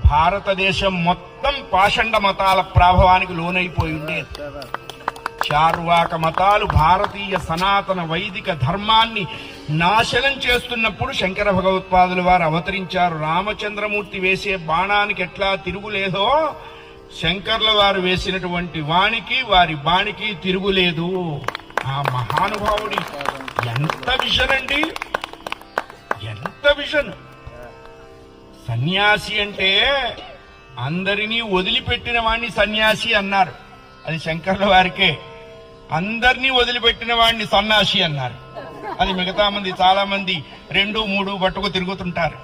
భారతదేశం మొత్తం పాషండ మతాల ప్రభావానికి లోనైపోయి ఉండేది. చార్వాక మతాలు భారతీయ సనాతన వైదిక ధర్మాన్ని నాశనం చేస్తున్నప్పుడు శంకర భగవత్పాదుల వారు అవతరించారు. రామచంద్రమూర్తి వేసే బాణానికి ఎట్లా తిరుగులేదో శంకర్ల వారు వేసినటువంటి వారి బాణికి తిరుగులేదు. ఆ మహానుభావుడి ఎంత విజన్ అండి, ఎంత విజన్! సన్యాసి అంటే అందరినీ వదిలిపెట్టిన వాణ్ణి సన్యాసి అన్నారు. అది శంకర్ల వారికే. అందరినీ వదిలిపెట్టిన వాడిని సన్యాసి అన్నారు. అది మిగతా మంది చాలా మంది 2, 3 పట్టుకు తిరుగుతుంటారు.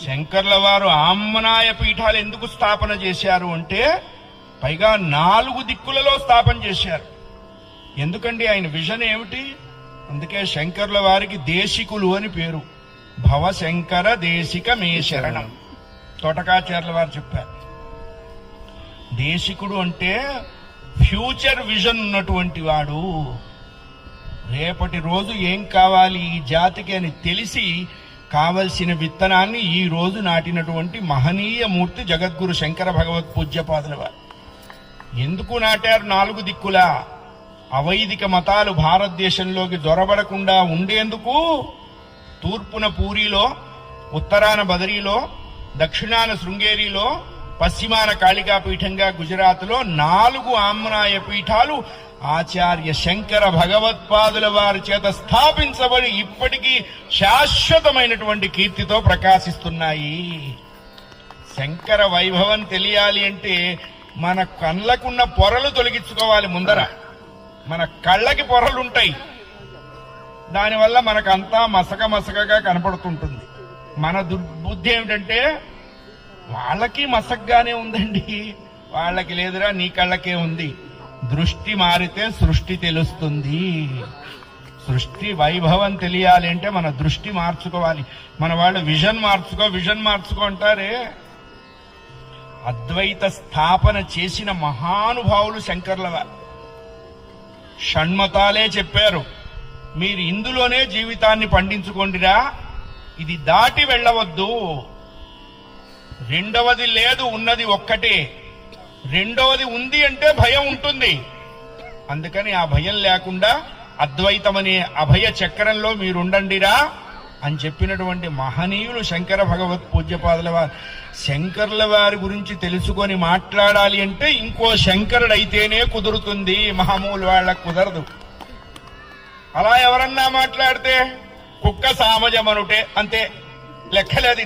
శంకర్ల వారు ఆమ్నాయ పీఠాలు ఎందుకు స్థాపన చేశారు అంటే పైగా 4 దిక్కులలో స్థాపన చేశారు. ఎందుకండి ఆయన విజన్ ఏమిటి? అందుకే శంకర్ల వారికి దేశికులు అని పేరు. భవశంకర దేశిక మే శరణం తోటకాచార్యుల వారు చెప్పారు. దేశికుడు అంటే ఫ్యూచర్ విజన్ ఉన్నటువంటి వాడు. రేపటి రోజు ఏం కావాలి ఈ జాతికి అని తెలిసి కావలసిన విత్తనాన్ని ఈ రోజు నాటినటువంటి మహనీయ మూర్తి జగద్గురు శంకర భగవత్ పూజ్యపాదుల వారు. ఎందుకు నాటారు 4 దిక్కులా? అవైదిక మతాలు భారతదేశంలోకి దొరబడకుండా ఉండేందుకు. తూర్పున పూరిలో, ఉత్తరాన బదరీలో, దక్షిణాన శృంగేరిలో, పశ్చిమాన కాళికాపీఠంగా గుజరాత్లో 4 ఆమ్నాయ పీఠాలు ఆచార్య శంకర భగవత్పాదుల వారి చేత స్థాపించబడి ఇప్పటికీ శాశ్వతమైనటువంటి కీర్తితో ప్రకాశిస్తున్నాయి. శంకర వైభవం తెలియాలి అంటే మన కళ్ళకున్న పొరలు తొలగించుకోవాలి. ముందర మన కళ్ళకి పొరలుంటాయి, దానివల్ల మనకంతా మసకగా కనపడుతుంటుంది. మన దుర్బుద్ధి ఏమిటంటే వాళ్ళకి మసగ్గానే ఉందండి, వాళ్ళకి లేదురా నీ కళ్ళకే ఉంది. దృష్టి మారితే సృష్టి తెలుస్తుంది. సృష్టి వైభవం తెలియాలి అంటే మన దృష్టి మార్చుకోవాలి. మన వాళ్ళు విజన్ మార్చుకో అంటారే. అద్వైత స్థాపన చేసిన మహానుభావులు శంకర్ల వారు. షణ్మతాలే చెప్పారు, మీరు ఇందులోనే జీవితాన్ని పండించుకోండిరా, ఇది దాటి వెళ్ళవద్దు. రెండవది లేదు, ఉన్నది ఒక్కటే. రెండవది ఉంది అంటే భయం ఉంటుంది. అందుకని ఆ భయం లేకుండా అద్వైతమనే అభయ చక్రంలో మీరుండండిరా అని చెప్పినటువంటి మహనీయులు శంకర భగవత్ పూజ్యపాదుల వారు. శంకర్ల వారి గురించి తెలుసుకొని మాట్లాడాలి అంటే ఇంకో శంకరుడైతేనే కుదురుతుంది, మామూలు వాళ్ళకు కుదరదు. అలా ఎవరన్నా మాట్లాడితే కుక్క సామజమనుటే అంతే, లెక్కలేది.